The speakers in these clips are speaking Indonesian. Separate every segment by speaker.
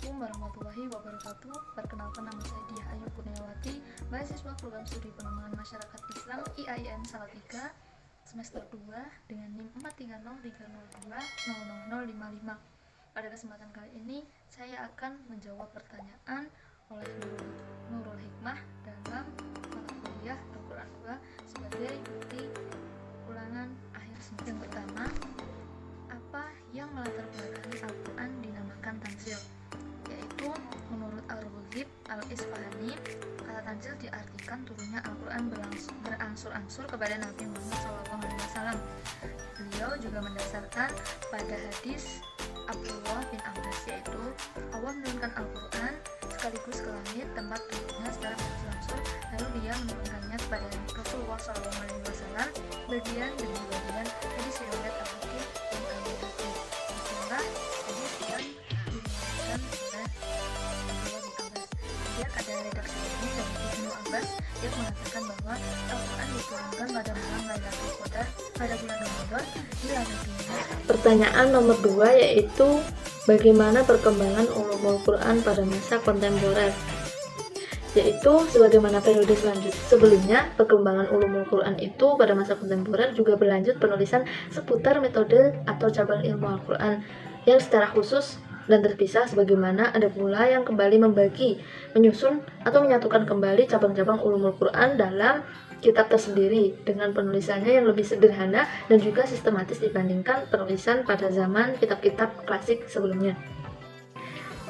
Speaker 1: Assalamualaikum warahmatullahi wabarakatuh. Perkenalkan, nama saya Diah Ayu Kurniawati, mahasiswa Program Studi Pengembangan Masyarakat Islam IAIN Salatiga semester 2 dengan NIM 43030200055. Pada kesempatan kali ini saya akan menjawab pertanyaan oleh Nurul Hikmah dalam mata kuliah Al-Quran 2 sebagai bukti ulangan akhir semester. Yang pertama, apa yang melatar belakangi Al-Quran dinamakan tanzil? Yaitu menurut Al-Raghib Al-Isfahani, kata tanzil diartikan turunnya Al-Quran berangsur-angsur kepada Nabi Muhammad SAW. Beliau juga mendasarkan pada hadis Abdullah bin Abbas, yaitu Allah menurunkan Al-Quran sekaligus ke langit tempat turunnya secara berangsur-angsur, lalu dia menurunkannya kepada Rasulullah SAW bagian demi bagian. Hadis riwayat Al-Hakim dan Al-Hakim. Itulah hadis yang diriwayatkan oleh Abdullah bin Abbas. Kemudian ada redaksi lain dari Ibnu Abbas yang mengatakan bahwa Al-Quran diturunkan pada malam Lailatul Qadar pada bulan Ramadan di langit dunia.
Speaker 2: Pertanyaan nomor 2 yaitu bagaimana perkembangan ulumul Quran pada masa kontemporer? Yaitu sebagaimana periode sebelumnya, perkembangan ulumul Quran itu pada masa kontemporer juga berlanjut penulisan seputar metode atau cabang ilmu Al-Quran yang secara khusus dan terpisah, sebagaimana ada pula yang kembali membagi, menyusun atau menyatukan kembali cabang-cabang ulumul Quran dalam kitab tersendiri dengan penulisannya yang lebih sederhana dan juga sistematis dibandingkan penulisan pada zaman kitab-kitab klasik sebelumnya.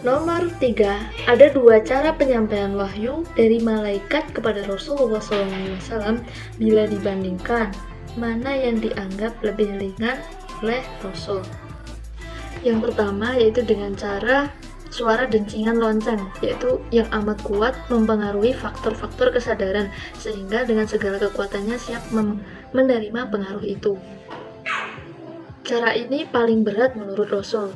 Speaker 2: Nomor 3, ada dua cara penyampaian wahyu dari malaikat kepada Rasulullah SAW bila dibandingkan, mana yang dianggap lebih ringan oleh Rasul. Yang pertama yaitu dengan cara suara dencingan lonceng, yaitu yang amat kuat mempengaruhi faktor-faktor kesadaran sehingga dengan segala kekuatannya siap menerima pengaruh itu. Cara ini paling berat menurut Rasul,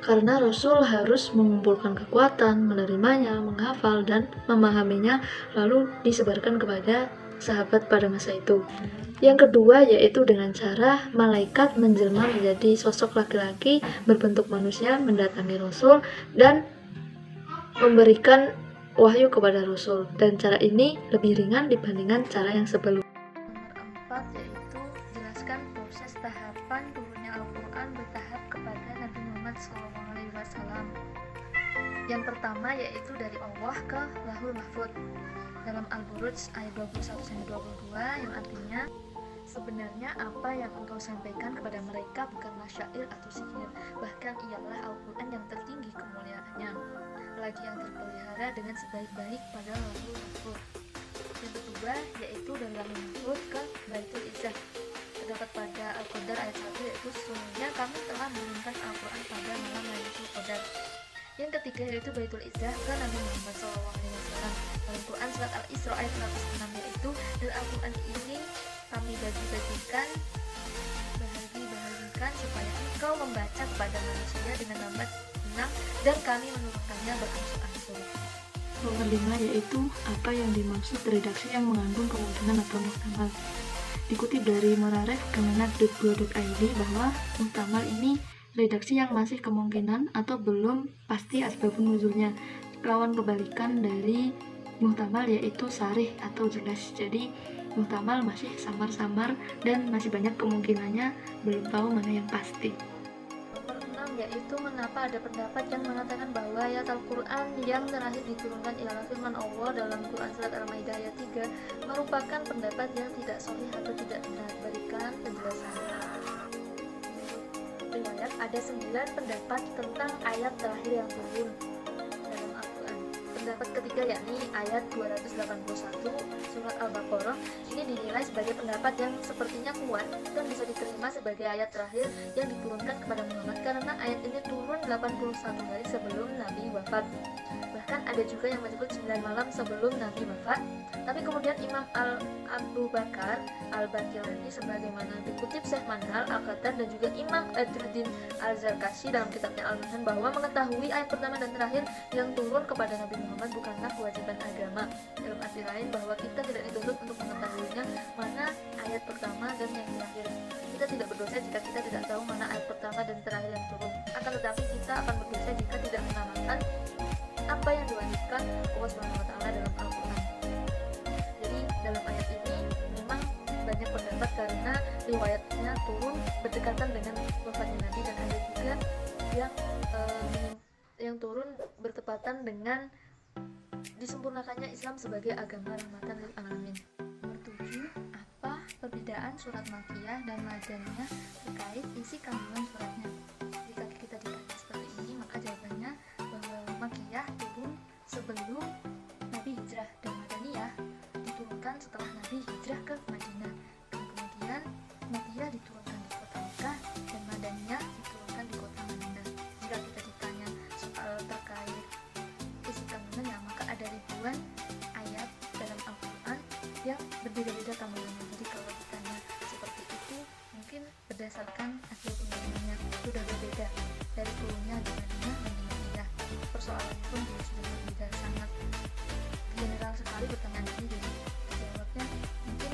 Speaker 2: karena Rasul harus mengumpulkan kekuatan, menerimanya, menghafal, dan memahaminya, lalu disebarkan kepada sahabat pada masa itu. Yang kedua yaitu dengan cara malaikat menjelma menjadi sosok laki-laki berbentuk manusia mendatangi Rasul dan memberikan wahyu kepada Rasul, dan cara ini lebih ringan dibandingkan cara yang sebelumnya.
Speaker 1: Nomor 4 yaitu jelaskan proses tahapan turunnya Al-Quran bertahap kepada Nabi Muhammad SAW. Yang pertama yaitu dari Allah ke Lauhul Mahfuz dalam Al-Buruj ayat 21-22 yang artinya, sebenarnya apa yang engkau sampaikan kepada mereka bukanlah syair atau sihir, bahkan ialah Al-Quran yang tertinggi kemuliaannya, lagi yang terpelihara dengan sebaik-baik pada Lauhul Mahfuz. Yang kedua yaitu dari Lauhul Mahfuz ke Baitul Izzah. Terdapat pada Al-Qadar ayat 1 yaitu sesungguhnya kami telah menurunkan Al-Quran pada malam Lailatul Qadar. Yang ketiga yaitu Baitul Izzah ke Nabi Muhammad SAW. Dalam Quran surat Al-Isra ayat 106 yaitu, dan Al-Quran ini kami bagikan supaya engkau membaca kepada manusia dengan lambat tenang, dan kami menurunkannya berangsur-angsur.
Speaker 2: Nomor 5 yaitu apa yang dimaksud redaksi yang mengandung kemungkinan atau muhtamal. Dikutip dari Monaref Kemenak.go.id bahwa muhtamal ini redaksi yang masih kemungkinan atau belum pasti asbabun nuzulnya, lawan kebalikan dari muhtamal yaitu sarih atau jelas. Jadi muhtamal masih samar-samar dan masih banyak kemungkinannya, belum tahu mana yang pasti.
Speaker 1: Nomor 6 yaitu mengapa ada pendapat yang mengatakan bahwa ayat Al-Quran yang terakhir diturunkan ialah firman Allah dalam Quran surat Al-Maidah ayat 3 merupakan pendapat yang tidak sahih atau tidak benar. Berikan penjelasannya. Riwayat ada 9 pendapat tentang ayat terakhir yang turun dalam Al-Quran. Pendapat ketiga yakni ayat 281 surat Al-Baqarah ini dinilai sebagai pendapat yang sepertinya kuat dan bisa diterima sebagai ayat terakhir yang diturunkan kepada Muhammad karena ayat ini turun 81 hari sebelum Nabi wafat. Bahkan ada juga yang menyebut 9 malam sebelum Nabi wafat. Tapi kemudian Imam Abu Bakar Al-Bakilani sebagaimana dikutip Syekh Manhal Al-Qatar dan juga Imam Adruddin Al-Zarkashi dalam kitabnya Al-Manhan bahwa mengetahui ayat pertama dan terakhir yang turun kepada Nabi Muhammad bukanlah kewajiban agama. Dalam arti lain bahwa kita tidak dituntut untuk mengetahuinya mana ayat pertama dan yang terakhir. Kita tidak berdosa jika kita tidak tahu mana ayat pertama dan terakhir yang turun. Akan tetapi kita akan berdosa jika tidak mengamalkan riwayatnya turun berdekatan dengan wafatnya Nabi, dan ada juga yang turun bertepatan dengan disempurnakannya Islam sebagai agama rahmatan lil alamin. Nomor 7, apa perbedaan surat Makkiyah dan Madaniyah terkait isi kandungan suratnya? Jika kita ditanya seperti ini, maka jawabannya bahwa Makkiyah turun sebelum Nabi hijrah dan Madaniyah diturunkan setelah Nabi hijrah ke Madinah. Dan kemudian Makkiyah diturunkan di kota Mekah dan Madaniyah diturunkan di kota Madinah. Jika kita ditanya soal terkait isi kandungannya, maka ada ribuan ayat dalam Al-Quran yang berbeda-beda kandungannya. Jadi kalau ditanya seperti itu, mungkin berdasarkan hasil penelitiannya sudah berbeda dari turunnya di Madinah dan di Makkiyah. Persoalannya pun juga sudah berbeda, sangat general sekali pertanyaan ini, jadi jawabnya mungkin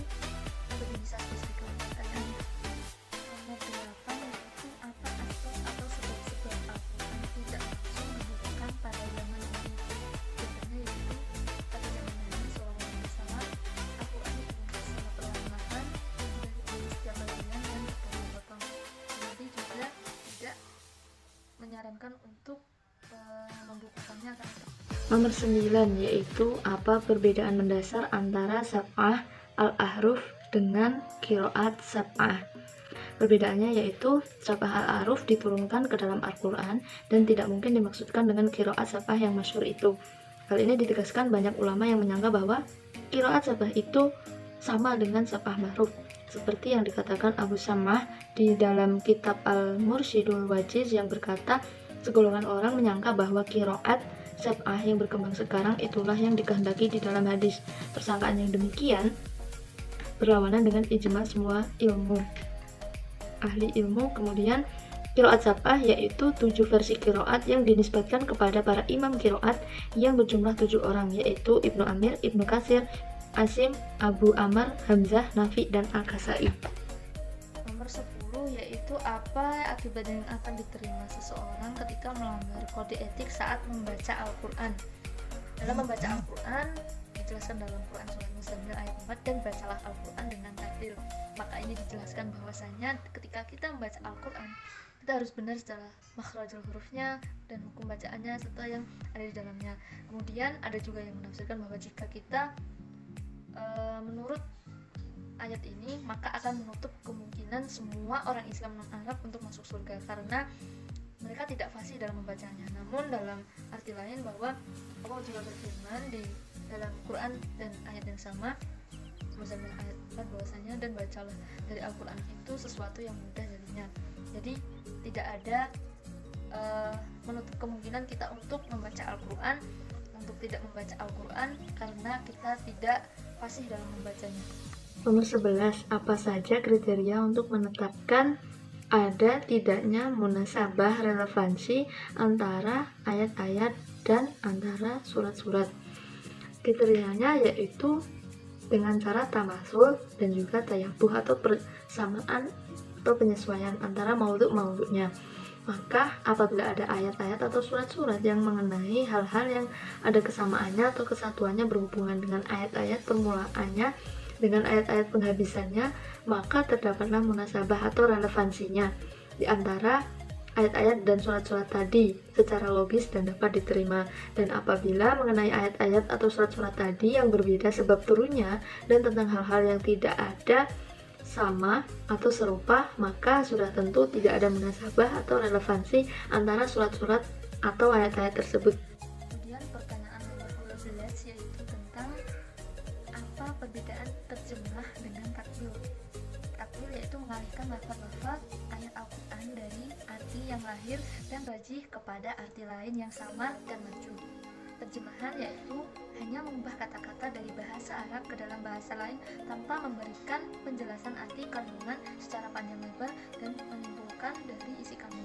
Speaker 1: lebih bisa spesifik ke pertanyaannya. Nomor 8 yaitu apa aspek atau sebab-sebab Al-Quran tidak langsung dibukukan pada zaman Nabi. Jawabannya yaitu pada zaman Nabi SAW Al-Quran dibukukan secara perlahan-lahan dan ditulis setiap bagian dan dipotong-potong. Nabi juga tidak menyarankan untuk membukukannya akan.
Speaker 2: Nomor 9 yaitu apa perbedaan mendasar antara sab'ah al-ahruf dengan qiraat sab'ah. Perbedaannya yaitu sab'ah al-ahruf diturunkan ke dalam Al-Quran dan tidak mungkin dimaksudkan dengan qiraat sab'ah yang masyhur itu. Hal ini ditegaskan banyak ulama yang menyangka bahwa qiraat sab'ah itu sama dengan sab'ah mahruf, seperti yang dikatakan Abu Samah di dalam kitab Al-Mursyidul Wajiz yang berkata, segolongan orang menyangka bahwa qiraat sab'ah yang berkembang sekarang itulah yang dikehendaki di dalam hadis. Persangkaan yang demikian berlawanan dengan ijma semua ahli ilmu. Kemudian qiraat sab'ah yaitu 7 versi qiraat yang dinisbatkan kepada para imam qiraat yang berjumlah 7 orang, yaitu Ibnu Amir, Ibnu Katsir, Asim, Abu Amr, Hamzah, Nafi, dan Al-Kasai.
Speaker 1: Nomor 10 yaitu apa akibat yang akan diterima seseorang ketika melanggar kode etik saat membaca Al-Quran. Dalam membaca Al-Quran dijelaskan dalam Quran surat Muzammil ayat 4, dan bacalah Al-Quran dengan tartil. Maka ini dijelaskan bahwasanya ketika kita membaca Al-Quran, kita harus benar secara makhrajul hurufnya dan hukum bacaannya serta yang ada di dalamnya. Kemudian ada juga yang menafsirkan bahwa jika kita menurut ayat ini, maka akan menutup kemungkinan semua orang Islam non-Arab untuk masuk surga karena mereka tidak fasih dalam membacanya. Namun dalam arti lain bahwa Allah juga berfirman di dalam Quran dan ayat yang sama, Muzammil ayat 4, bahwasanya dan bacalah dari Al-Quran itu sesuatu yang mudah jadinya. Jadi tidak ada menutup kemungkinan kita untuk membaca Al-Quran, untuk tidak membaca Al-Quran karena kita tidak fasih dalam membacanya.
Speaker 2: Nomor 11, apa saja kriteria untuk menetapkan ada tidaknya munasabah relevansi antara ayat-ayat dan antara surat-surat? Kriterianya yaitu dengan cara tamasul dan juga tayabuh atau persamaan atau penyesuaian antara maudhu'-maudhu'nya. Maka apabila ada ayat-ayat atau surat-surat yang mengenai hal-hal yang ada kesamaannya atau kesatuannya berhubungan dengan ayat-ayat permulaannya dengan ayat-ayat penghabisannya, maka terdapatlah munasabah atau relevansinya di antara ayat-ayat dan surat-surat tadi secara logis dan dapat diterima. Dan apabila mengenai ayat-ayat atau surat-surat tadi yang berbeda sebab turunnya dan tentang hal-hal yang tidak ada sama atau serupa, maka sudah tentu tidak ada munasabah atau relevansi antara surat-surat atau ayat-ayat tersebut.
Speaker 1: Kemudian pertanyaan nomor 12 yaitu tentang apa perbedaan terjemah dengan takwil. Takwil yaitu mengalihkan lafaz-lafaz ayat Al-Quran dari arti yang lahir dan rajih kepada arti lain yang sama dan maju. Terjemahan yaitu hanya mengubah kata-kata dari bahasa Arab ke dalam bahasa lain tanpa memberikan penjelasan arti kandungan secara panjang lebar dan menyimpulkan dari isi kandungan.